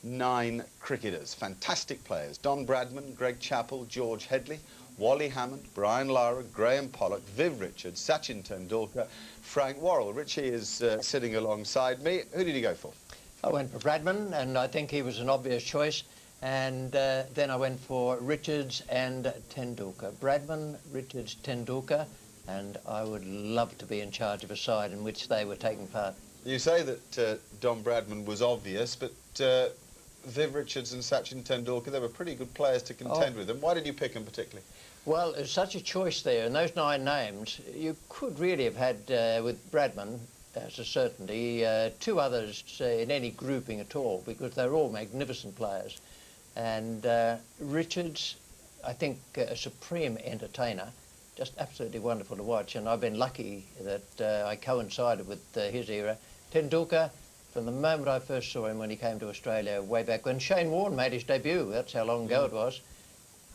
9 cricketers, fantastic players. Don Bradman, Greg Chappell, George Headley, Wally Hammond, Brian Lara, Graham Pollock, Viv Richards, Sachin Tendulkar, Frank Worrell. Richie is sitting alongside me. Who did you go for? I went for Bradman, and I think he was an obvious choice. And then I went for Richards and Tendulkar. Bradman, Richards, Tendulkar, and I would love to be in charge of a side in which they were taking part. You say that Don Bradman was obvious, but Viv Richards and Sachin Tendulkar, they were pretty good players to contend with them. Why did you pick them particularly? Well, there's such a choice there. In those 9 names, you could really have had, with Bradman, as a certainty, 2 others in any grouping at all, because they're all magnificent players. And Richards, I think, a supreme entertainer, just absolutely wonderful to watch. And I've been lucky that I coincided with his era. Tendulkar, from the moment I first saw him when he came to Australia, way back when Shane Warne made his debut, that's how long ago it was,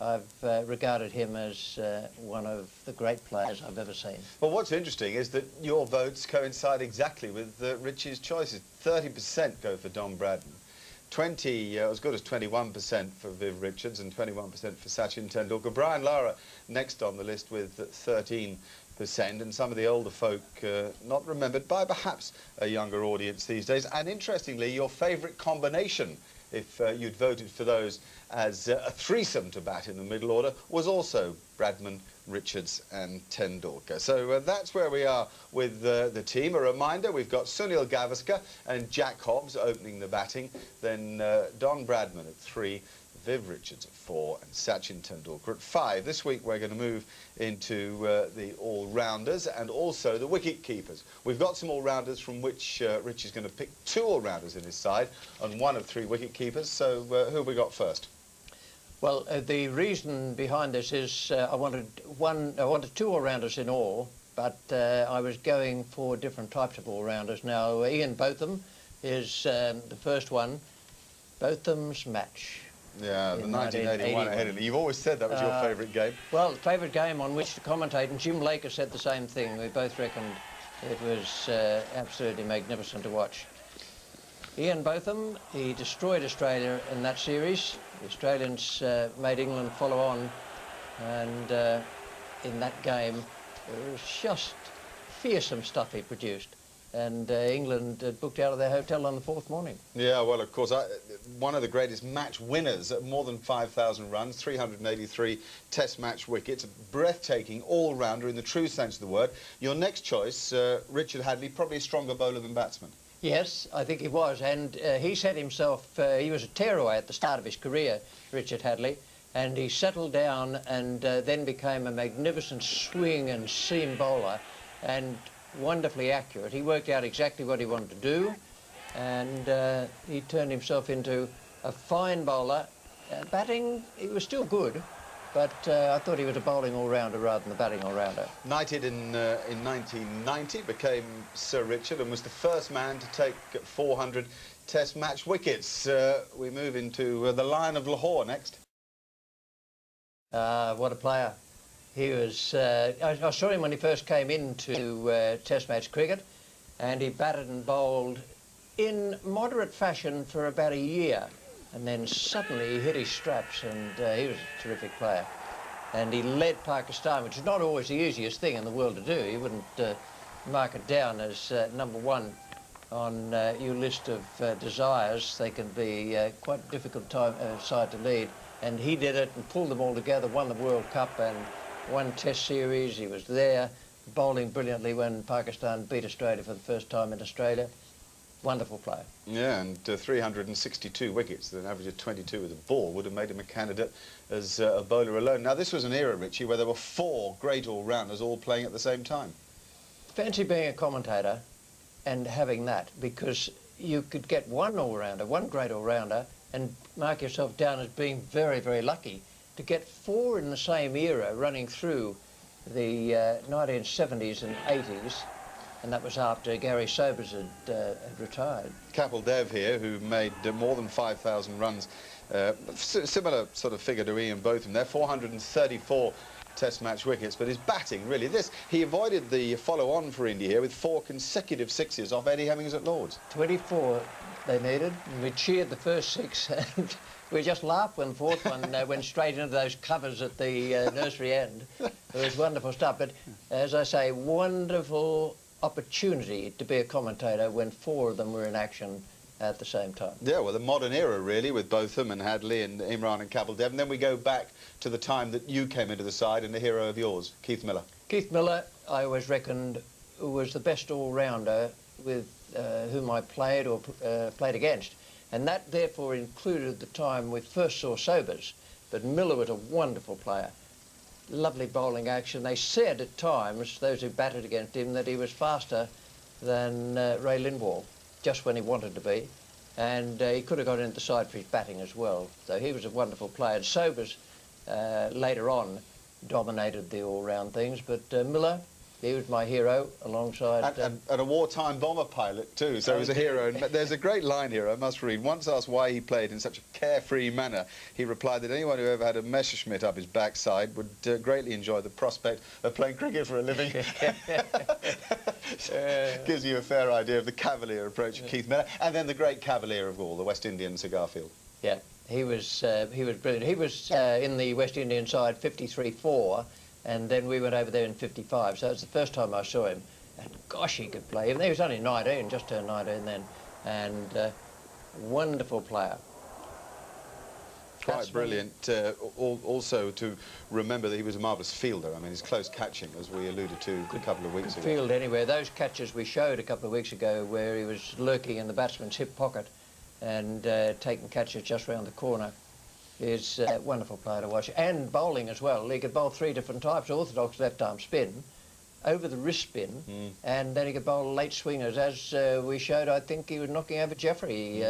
I've regarded him as one of the great players I've ever seen. Well, what's interesting is that your votes coincide exactly with Richie's choices. 30% go for Don Bradman, 20, as good as 21% for Viv Richards, and 21% for Sachin Tendulkar. Brian Lara next on the list with 13%, and some of the older folk not remembered by perhaps a younger audience these days. And interestingly, your favourite combination, if you'd voted for those as a threesome to bat in the middle order, was also Bradman, Richards and Tendulkar. So that's where we are with the team. A reminder, we've got Sunil Gavaskar and Jack Hobbs opening the batting, then Don Bradman at 3, Viv Richards at 4 and Sachin Tendulkar at 5. This week we're going to move into the all-rounders and also the wicket-keepers. We've got some all-rounders from which Richie's going to pick 2 all-rounders in his side and 1 of 3 wicket-keepers. So who have we got first? Well, the reason behind this is I wanted 2 all-rounders in all, but I was going for different types of all-rounders. Now, Ian Botham is the first one. Botham's match. Yeah, the 1981 ahead. You've always said that was your favourite game. Well, favourite game on which to commentate, and Jim Laker said the same thing. We both reckoned it was absolutely magnificent to watch. Ian Botham, he destroyed Australia in that series. The Australians made England follow on, and in that game, it was just fearsome stuff he produced. And England booked out of their hotel on the 4th morning. Yeah, well, of course, one of the greatest match winners at more than 5,000 runs, 383 test match wickets, breathtaking all-rounder in the true sense of the word. Your next choice, Richard Hadley, probably a stronger bowler than batsman. Yes, I think he was, and he said himself, he was a tearaway at the start of his career, Richard Hadley, and he settled down and then became a magnificent swing and seam bowler, and wonderfully accurate. He worked out exactly what he wanted to do, and he turned himself into a fine bowler. Batting, he was still good, but I thought he was a bowling all-rounder rather than a batting all-rounder. Knighted in 1990, became Sir Richard and was the first man to take 400 test match wickets. We move into the Lion of Lahore next. What a player. He was, I saw him when he first came into test match cricket, and he batted and bowled in moderate fashion for about a year, and then suddenly he hit his straps, and he was a terrific player. And he led Pakistan, which is not always the easiest thing in the world to do. He wouldn't mark it down as #1 on your list of desires. They can be quite a difficult side to lead, and he did it and pulled them all together, won the World Cup and won Test series. He was there, bowling brilliantly when Pakistan beat Australia for the first time in Australia. Wonderful player. Yeah, and 362 wickets at an average of 22 with a ball would have made him a candidate as a bowler alone. Now, this was an era, Richie, where there were 4 great all-rounders all playing at the same time. Fancy being a commentator and having that, because you could get one all-rounder, one great all-rounder, and mark yourself down as being very, very lucky. To get 4 in the same era running through the 1970s and 80s, and that was after Gary Sobers had retired. Kapil Dev here, who made more than 5,000 runs, similar sort of figure to Ian Botham there, 434 Test match wickets, but his batting, really, he avoided the follow-on for India here with 4 consecutive sixes off Eddie Hemmings at Lord's. 24 they needed, and we cheered the first 6, and we just laughed when the 4th one went straight into those covers at the nursery end. It was wonderful stuff, but as I say, wonderful opportunity to be a commentator when 4 of them were in action at the same time. Yeah, well, the modern era, really, with Botham and Hadley and Imran and Kapil Dev. And then we go back to the time that you came into the side and the hero of yours, Keith Miller. Keith Miller, I always reckoned, was the best all-rounder with whom I played or played against. And that, therefore, included the time we first saw Sobers. But Miller was a wonderful player. Lovely bowling action. They said at times, those who batted against him, that he was faster than Ray Lindwall, just when he wanted to be, and he could have got into the side for his batting as well. So he was a wonderful player. And Sobers, later on, dominated the all-round things, but Miller, he was my hero alongside... And a wartime bomber pilot too, so he was a hero. And there's a great line here I must read. Once asked why he played in such a carefree manner, he replied that anyone who ever had a Messerschmitt up his backside would greatly enjoy the prospect of playing cricket for a living. Gives you a fair idea of the cavalier approach of Keith Miller. And then the great cavalier of all, the West Indian Garfield. Yeah, he was brilliant. He was in the West Indian side 53-4, and then we went over there in 55, so it's the first time I saw him. And gosh, he could play. He was only 19, just turned 19 then, and wonderful player. Quite brilliant. Also to remember that he was a marvellous fielder. I mean, his close catching, as we alluded to a couple of weeks ago. Field anywhere. Those catches we showed a couple of weeks ago where he was lurking in the batsman's hip pocket and taking catches just round the corner. Is a wonderful player to watch, and bowling as well. He could bowl 3 different types: orthodox left-arm spin, over the wrist spin, and then he could bowl late swingers. As we showed, I think he was knocking over Jeffrey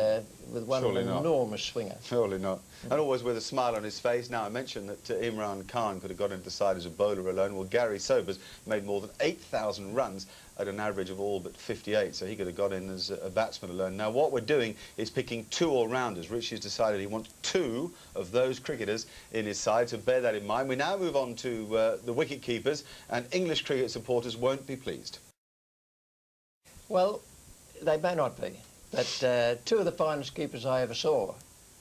with one enormous swinger. Surely not. And always with a smile on his face. Now, I mentioned that Imran Khan could have got into the side as a bowler alone. Well, Gary Sobers made more than 8,000 runs at an average of all but 58, so he could have got in as a batsman alone. Now, what we're doing is picking 2 all-rounders. Richie's decided he wants 2 of those cricketers in his side, so bear that in mind. We now move on to the wicket-keepers, and English cricket supporters won't be pleased. Well, they may not be, but 2 of the finest keepers I ever saw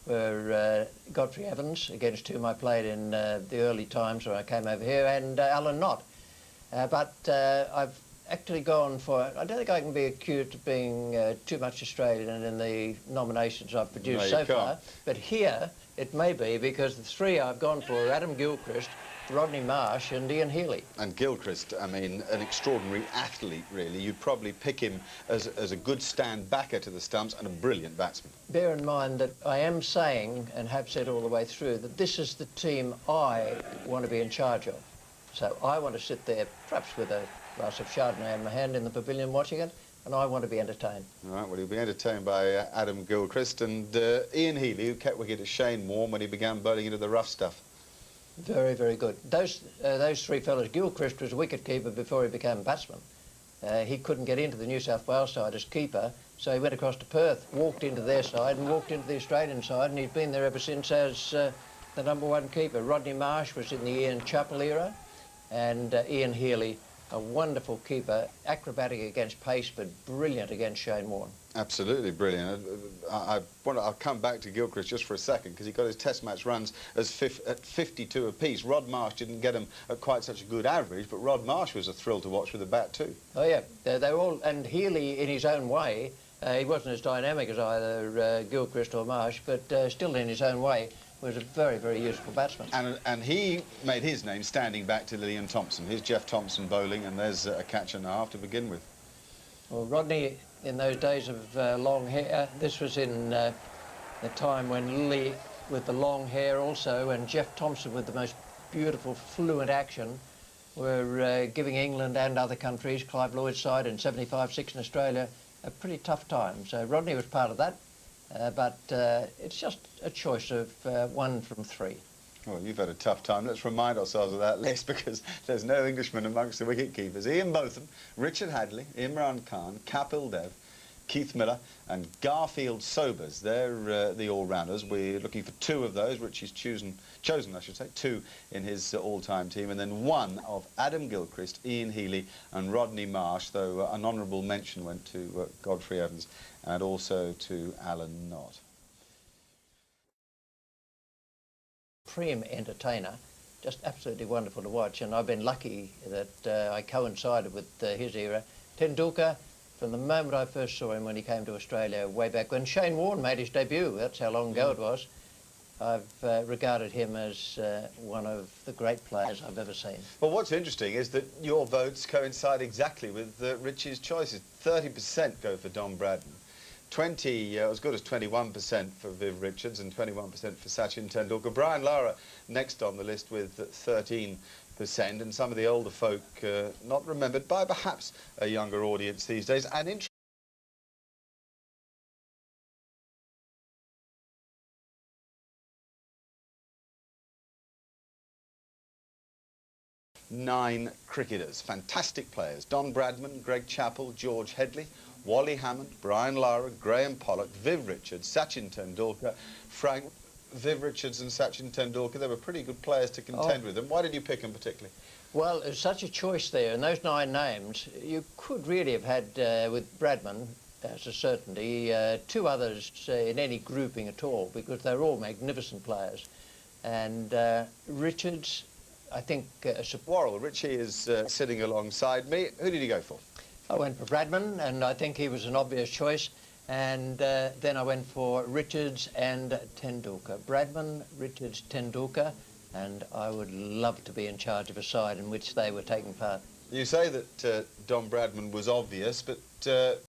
were Godfrey Evans, against whom I played in the early times when I came over here, and Alan Knott. But I've actually gone for... I don't think I can be accused of being too much Australian in the nominations I've produced so far. But here it may be, because the 3 I've gone for are Adam Gilchrist, Rodney Marsh and Ian Healy. And Gilchrist, I mean, an extraordinary athlete, really. You'd probably pick him as a good stand backer to the stumps and a brilliant batsman. Bear in mind that I am saying, and have said all the way through, that this is the team I want to be in charge of. So I want to sit there, perhaps with a glass of Chardonnay in my hand in the pavilion watching it, and I want to be entertained. All right, well, he'll be entertained by Adam Gilchrist and Ian Healy, who kept wicket at Shane Warne when he began bowling into the rough stuff. Very, very good. Those 3 fellows, Gilchrist was a wicket-keeper before he became a batsman. He couldn't get into the New South Wales side as keeper, so he went across to Perth, walked into their side and walked into the Australian side, and he's been there ever since as the #1 keeper. Rodney Marsh was in the Ian Chappell era, and Ian Healy, a wonderful keeper, acrobatic against pace, but brilliant against Shane Warne. Absolutely brilliant. I'll come back to Gilchrist just for a second, because he got his Test match runs at 52 apiece. Rod Marsh didn't get him at quite such a good average, but Rod Marsh was a thrill to watch with a bat too. Oh yeah, they were all, and Healy in his own way, he wasn't as dynamic as either Gilchrist or Marsh, but still in his own way was a very, very useful batsman. And he made his name standing back to Lillian Thompson. Here's Jeff Thompson bowling, and there's a catch and a half to begin with. Well, Rodney, in those days of long hair, this was in the time when Lily with the long hair also, and Jeff Thompson with the most beautiful, fluent action, were giving England and other countries, Clive Lloyd's side in 75-6 in Australia, a pretty tough time. So Rodney was part of that. But it's just a choice of 1 from 3. Well, you've had a tough time. Let's remind ourselves of that list, because there's no Englishman amongst the wicket-keepers. Ian Botham, Richard Hadley, Imran Khan, Kapil Dev, Keith Miller and Garfield Sobers. They're the all-rounders. We're looking for two of those. Richie's chosen, I should say, two in his all-time team, and then one of Adam Gilchrist, Ian Healy and Rodney Marsh, though an honourable mention went to Godfrey Evans and also to Alan Knott. Supreme entertainer, just absolutely wonderful to watch, and I've been lucky that I coincided with his era. Tendulkar, from the moment I first saw him when he came to Australia way back when Shane Warne made his debut, that's how long ago it was, I've regarded him as one of the great players I've ever seen. Well, what's interesting is that your votes coincide exactly with Richie's choices. 30% go for Don Bradman. 20, as good as 21% for Viv Richards and 21% for Sachin Tendulkar. Brian Lara next on the list with 13%, and some of the older folk not remembered by perhaps a younger audience these days. And 9 cricketers, fantastic players. Don Bradman, Greg Chappell, George Headley, Wally Hammond, Brian Lara, Graham Pollock, Viv Richards, Sachin Tendulkar, Frank. Viv Richards and Sachin Tendulkar, they were pretty good players to contend with them. Why did you pick them particularly? Well, there's such a choice there, and those 9 names, you could really have had, with Bradman, as a certainty, 2 others in any grouping at all, because they're all magnificent players. And Richards, I think... Worrell, Richie is sitting alongside me. Who did you go for? I went for Bradman, and I think he was an obvious choice. And then I went for Richards and Tendulkar. Bradman, Richards, Tendulkar, and I would love to be in charge of a side in which they were taking part. You say that Don Bradman was obvious, but